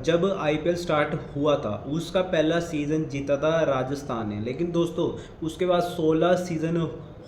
जब IPL start हुआ था उसका पहला सीज़न जीता था राजस्थान ने, लेकिन दोस्तों उसके बाद 16 सीज़न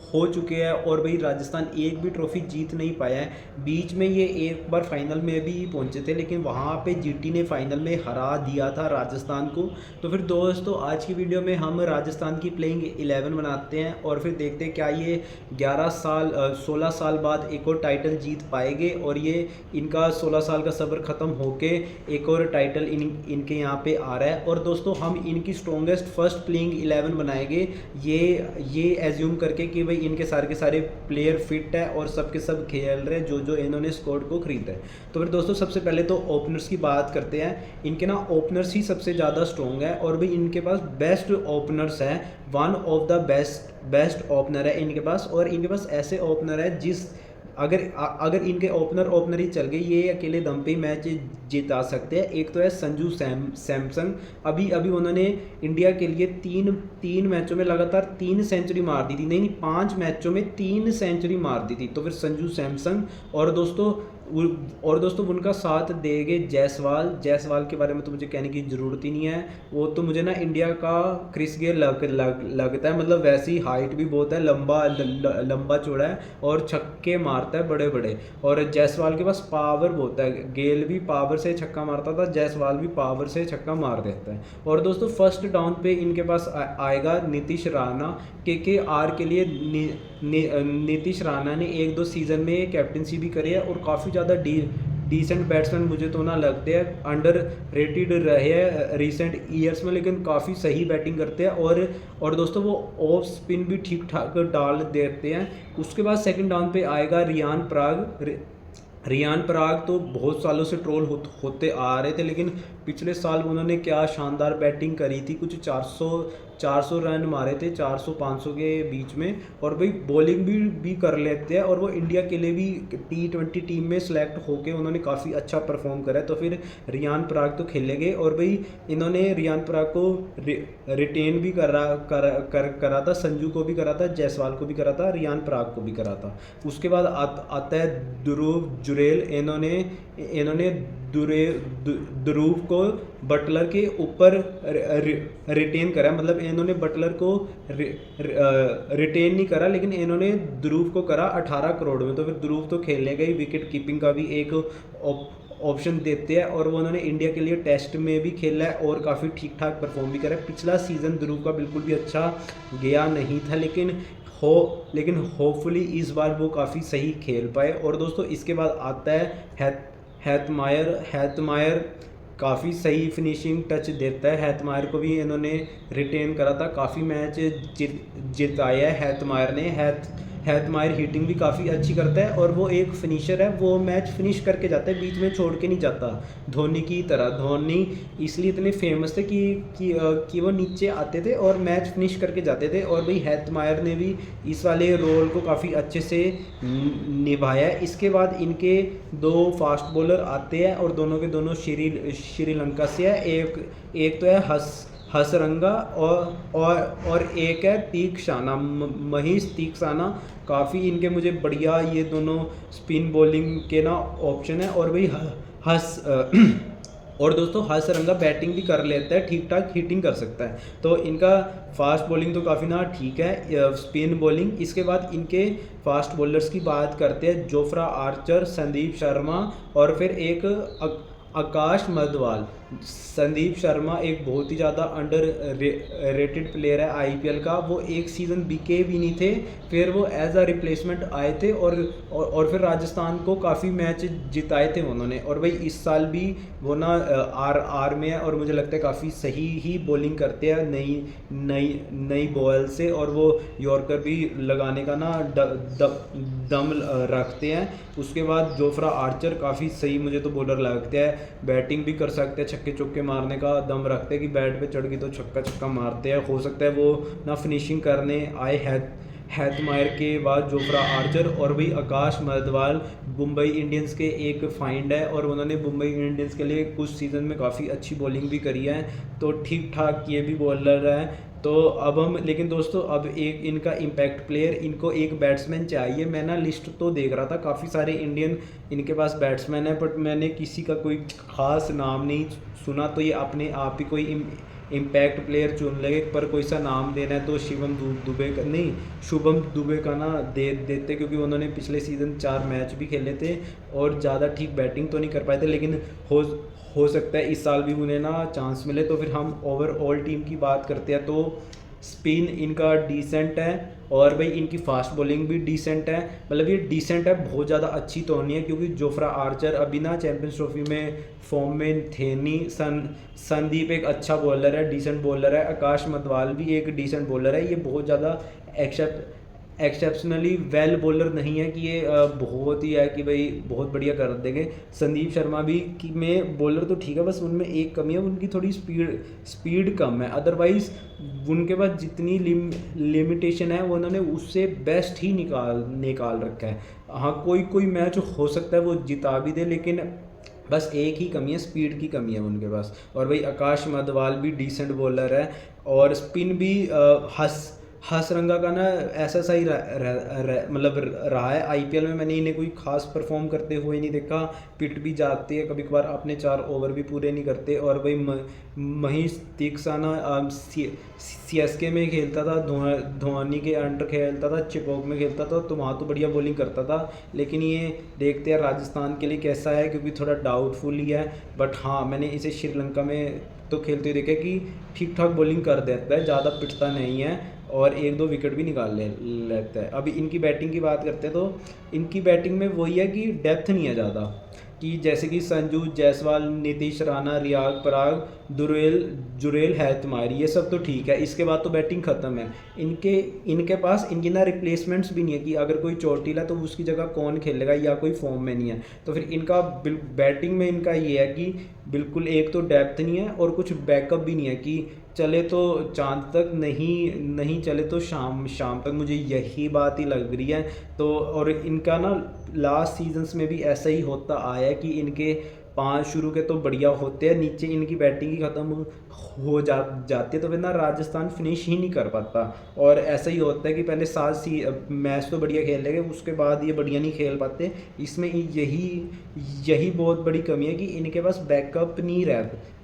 हो चुके हैं और भाई राजस्थान एक भी ट्रॉफी जीत नहीं पाया है। बीच में ये एक बार फाइनल में भी पहुंचे थे, लेकिन वहाँ पे जीटी ने फाइनल में हरा दिया था राजस्थान को। तो फिर दोस्तों आज की वीडियो में हम राजस्थान की प्लेइंग 11 बनाते हैं और फिर देखते हैं क्या ये 16 साल बाद एक और टाइटल जीत पाएंगे और ये इनका 16 साल का सब्र ख़त्म होके एक और टाइटल इनके यहाँ पे आ रहा है। और दोस्तों हम इनकी स्ट्रॉन्गेस्ट फर्स्ट प्लेइंग 11 बनाएंगे, ये एज्यूम करके कि भाई इनके सारे के सारे प्लेयर फिट है और सब के सब खेल रहे हैं जो जो इन्होंने स्क्वाड को खरीदा है। तो फिर दोस्तों सबसे पहले तो ओपनर्स की बात करते हैं। इनके ना ओपनर्स ही सबसे ज़्यादा स्ट्रॉन्ग है और भी इनके पास बेस्ट ओपनर्स हैं, one of the best opener है इनके पास। और इनके पास ऐसे ओपनर है जिस अगर इनके ओपनर ही चल गए ये अकेले दम पे ही मैच जिता सकते हैं। एक तो है संजू सैमसन, अभी उन्होंने इंडिया के लिए तीन मैचों में लगातार 3 सेंचुरी मार दी थी, नहीं 5 मैचों में 3 सेंचुरी मार दी थी। तो फिर संजू सैमसन और दोस्तों उनका साथ देंगे जायसवाल के बारे में तो मुझे कहने की ज़रूरत ही नहीं है। वो तो मुझे ना इंडिया का क्रिस गेल लगता है, मतलब वैसी हाइट भी बहुत है, लंबा चौड़ा है और छक्के मारता है बड़े बड़े। और जायसवाल के पास पावर बहुत है, गेल भी पावर से छक्का मारता था, जायसवाल भी पावर से छक्का मार देता है। और दोस्तों फर्स्ट डाउन पे इनके पास आएगा नीतीश राणा। केकेआर के लिए नीतीश राणा ने 1-2 सीज़न में कैप्टनसी भी करी है और काफ़ी ज़्यादा डिसेंट बैट्समैन मुझे तो ना लगते हैं, अंडर रेटेड रहे हैं रिसेंट ईयर्स में, लेकिन काफ़ी सही बैटिंग करते हैं। और दोस्तों वो ऑफ स्पिन भी ठीक ठाक डाल देते हैं। उसके बाद सेकंड डाउन पे आएगा रियान पराग तो बहुत सालों से ट्रोल होते आ रहे थे, लेकिन पिछले साल उन्होंने क्या शानदार बैटिंग करी थी, कुछ 400 रन मारे थे 400-500 के बीच में। और भाई बॉलिंग भी कर लेते हैं और वो इंडिया के लिए भी T20 टीम में सेलेक्ट होके उन्होंने काफ़ी अच्छा परफॉर्म करा है। तो फिर रियान पराग तो खेलेंगे और भाई इन्होंने रियान पराग को रिटेन भी करा था, संजू को भी करा था, जायसवाल को भी करा था, रियान पराग को भी करा था। उसके बाद आता है ध्रुव जुरेल। इन्होंने ध्रुव को बटलर के ऊपर रिटेन करा, मतलब इन्होंने बटलर को रिटेन नहीं करा लेकिन इन्होंने ध्रुव को करा 18 करोड़ में। तो फिर ध्रुव तो खेलने गई, विकेट कीपिंग का भी एक ऑप्शन देते हैं और वो उन्होंने इंडिया के लिए टेस्ट में भी खेला है और काफ़ी ठीक ठाक परफॉर्म भी करा है। पिछला सीज़न ध्रुव का बिल्कुल भी अच्छा गया नहीं था, लेकिन होपफुली इस बार वो काफ़ी सही खेल पाए। और दोस्तों इसके बाद आता है हैतमायर काफ़ी सही फिनिशिंग टच देता है। हैतमायर को भी इन्होंने रिटेन करा था, काफ़ी मैच जिताया है हैतमायर ने। हैतमायर हिटिंग भी काफ़ी अच्छी करता है और वो एक फिनिशर है, वो मैच फिनिश करके जाता है, बीच में छोड़ के नहीं जाता धोनी की तरह। धोनी इसलिए इतने फेमस थे कि वो नीचे आते थे और मैच फिनिश करके जाते थे, और भाई हैतमायर ने भी इस वाले रोल को काफ़ी अच्छे से निभाया है। इसके बाद इनके 2 फास्ट बॉलर आते हैं और दोनों के दोनों श्रीलंका से है। एक तो है हसरंगा और एक है तीक्षाना, महेश तीक्षाना। काफ़ी इनके मुझे बढ़िया ये दोनों स्पिन बॉलिंग के ना ऑप्शन है। और भाई और दोस्तों हसरंगा बैटिंग भी कर लेता है, ठीक ठाक हिटिंग कर सकता है। तो इनका फास्ट बॉलिंग तो काफ़ी ना ठीक है, स्पिन बॉलिंग। इसके बाद इनके फास्ट बॉलर्स की बात करते हैं, जोफ्रा आर्चर, संदीप शर्मा और फिर एक आकाश मधवाल। संदीप शर्मा एक बहुत ही ज़्यादा अंडर रेटेड प्लेयर है आईपीएल का, वो एक सीज़न बिके भी नहीं थे, फिर वो एज अ रिप्लेसमेंट आए थे और फिर राजस्थान को काफ़ी मैच जिताए थे उन्होंने। और भाई इस साल भी वो ना आर में है और मुझे लगता है काफ़ी सही ही बॉलिंग करते हैं नई बॉल से, और वो यॉर्कर भी लगाने का ना दम रखते हैं। उसके बाद जोफ्रा आर्चर काफ़ी सही मुझे तो बॉलर लगते हैं, बैटिंग भी कर सकते हैं, छक्के चौके मारने का दम रखते हैं कि बैट पे चढ़ गई तो छक्का मारते हैं। हो सकता है वो ना फिनिशिंग करने आए हैतमायर के बाद जोफ्रा आर्चर और भाई आकाश मरदवाल मुंबई इंडियंस के एक फाइंड है, और उन्होंने मुंबई इंडियंस के लिए कुछ सीज़न में काफ़ी अच्छी बॉलिंग भी करी है, तो ठीक ठाक ये भी बॉलर है। तो अब हम, लेकिन दोस्तों अब एक इनका इम्पैक्ट प्लेयर, इनको एक बैट्समैन चाहिए। मैं ना लिस्ट तो देख रहा था, काफ़ी सारे इंडियन इनके पास बैट्समैन है, बट मैंने किसी का कोई ख़ास नाम नहीं सुना, तो ये अपने आप ही कोई इम्पैक्ट प्लेयर चुन लेंगे। पर कोई सा नाम देना है तो दुबे का नहीं, शुभम दुबे का ना दे देते, क्योंकि उन्होंने पिछले सीज़न 4 मैच भी खेले थे और ज़्यादा ठीक बैटिंग तो नहीं कर पाए थे, लेकिन हो सकता है इस साल भी उन्हें ना चांस मिले। तो फिर हम ओवरऑल टीम की बात करते हैं तो स्पिन इनका डिसेंट है, और भाई इनकी फास्ट बॉलिंग भी डिसेंट है। मतलब ये डिसेंट है, बहुत ज़्यादा अच्छी तो नहीं है, क्योंकि जोफ्रा आर्चर अभी ना चैंपियंस ट्रॉफी में फॉर्म में थे नहीं। संदीप एक अच्छा बॉलर है, डिसेंट बॉलर है। आकाश मदवाल भी एक डिसेंट बॉलर है। ये बहुत ज़्यादा एक्सेप्शनली वेल बॉलर नहीं है कि ये बहुत ही है कि भाई बहुत बढ़िया कर देंगे। संदीप शर्मा भी कि में बॉलर तो ठीक है, बस उनमें एक कमी है, उनकी थोड़ी स्पीड कम है। अदरवाइज़ उनके पास जितनी लिमिटेशन है वो उन्होंने उससे बेस्ट ही निकाल रखा है। हाँ, कोई कोई मैच हो सकता है वो जिता भी दे, लेकिन बस एक ही कमी है, स्पीड की कमी है उनके पास। और भाई आकाश मदवाल भी डिसेंट बॉलर है, और स्पिन भी हसरंगा का ना ऐसा सही मतलब रहा है। आईपीएल में मैंने इन्हें कोई खास परफॉर्म करते हुए नहीं देखा। पिट भी जाते हैं कभी कभार, अपने 4 ओवर भी पूरे नहीं करते। और भाई महीश तीक्साना सीएसके में खेलता था, धोनी के अंडर खेलता था, चिपॉक में खेलता था, तो वहाँ तो बढ़िया बॉलिंग करता था। लेकिन ये देखते हैं राजस्थान के लिए कैसा है, क्योंकि थोड़ा डाउटफुल ही है। बट हाँ, मैंने इसे श्रीलंका में तो खेलते हुए देखा कि ठीक ठाक बॉलिंग कर देता है, ज़्यादा पिटता नहीं है, और 1-2 विकेट भी निकाल लेता है। अभी इनकी बैटिंग की बात करते हैं तो इनकी बैटिंग में वही है कि डेप्थ नहीं है ज़्यादा, कि जैसे कि संजू जायसवाल, नीतीश राणा, रियाग पराग, जुरेल हैतमारी, ये सब तो ठीक है। इसके बाद तो बैटिंग ख़त्म है। इनके पास इनकी ना रिप्लेसमेंट्स भी नहीं है, कि अगर कोई चोटिल है तो उसकी जगह कौन खेलेगा, या कोई फॉर्म में नहीं है। तो फिर इनका बैटिंग में इनका ये है कि बिल्कुल एक तो डेप्थ नहीं है, और कुछ बैकअप भी नहीं है कि चले तो चांद तक, नहीं चले तो शाम तक। मुझे यही बात ही लग रही है। तो और इनका ना लास्ट सीजन्स में भी ऐसा ही होता आया है कि इनके 5 शुरू के तो बढ़िया होते हैं, नीचे इनकी बैटिंग ही ख़त्म हो जाती है, तो फिर ना राजस्थान फिनिश ही नहीं कर पाता। और ऐसा ही होता है कि पहले 7 मैच तो बढ़िया खेल लेंगे, उसके बाद ये बढ़िया नहीं खेल पाते। इसमें यही बहुत बड़ी कमी है कि इनके पास बैकअप नहीं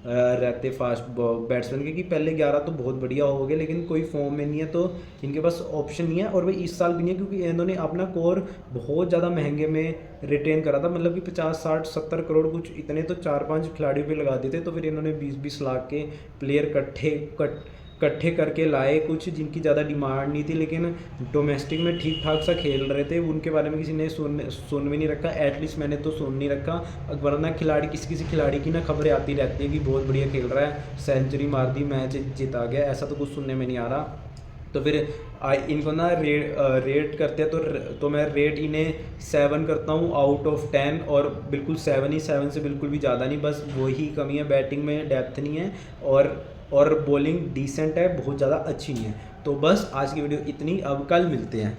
रहते फास्ट बैट्समैन के, कि पहले 11 तो बहुत बढ़िया हो गए, लेकिन कोई फॉर्म में नहीं है, तो इनके पास ऑप्शन नहीं है। और भाई इस साल भी नहीं है, क्योंकि इन्होंने अपना कोर बहुत ज़्यादा महंगे में रिटेन करा था। मतलब कि 50, 60, 70 करोड़ कुछ इतने तो 4-5 खिलाड़ियों पे लगा दिए थे। तो फिर इन्होंने 20-20 लाख के प्लेयर इकट्ठे करके लाए, कुछ जिनकी ज़्यादा डिमांड नहीं थी, लेकिन डोमेस्टिक में ठीक ठाक सा खेल रहे थे। उनके बारे में किसी ने सुन भी नहीं रखा, एटलीस्ट मैंने तो सुन नहीं रखा। वरना किसी खिलाड़ी की ना खबरें आती रहती है कि बहुत बढ़िया खेल रहा है, सेंचुरी मार दी, मैच जिता गया, ऐसा तो कुछ सुनने में नहीं आ रहा। तो फिर इनको ना रेट करते हैं तो मैं रेट इन्हें 7 करता हूँ आउट ऑफ 10, और बिल्कुल 7 ही, 7 से बिल्कुल भी ज़्यादा नहीं। बस वही कमी है, बैटिंग में डेप्थ नहीं है, और बॉलिंग डिसेंट है, बहुत ज़्यादा अच्छी नहीं है। तो बस आज की वीडियो इतनी, अब कल मिलते हैं।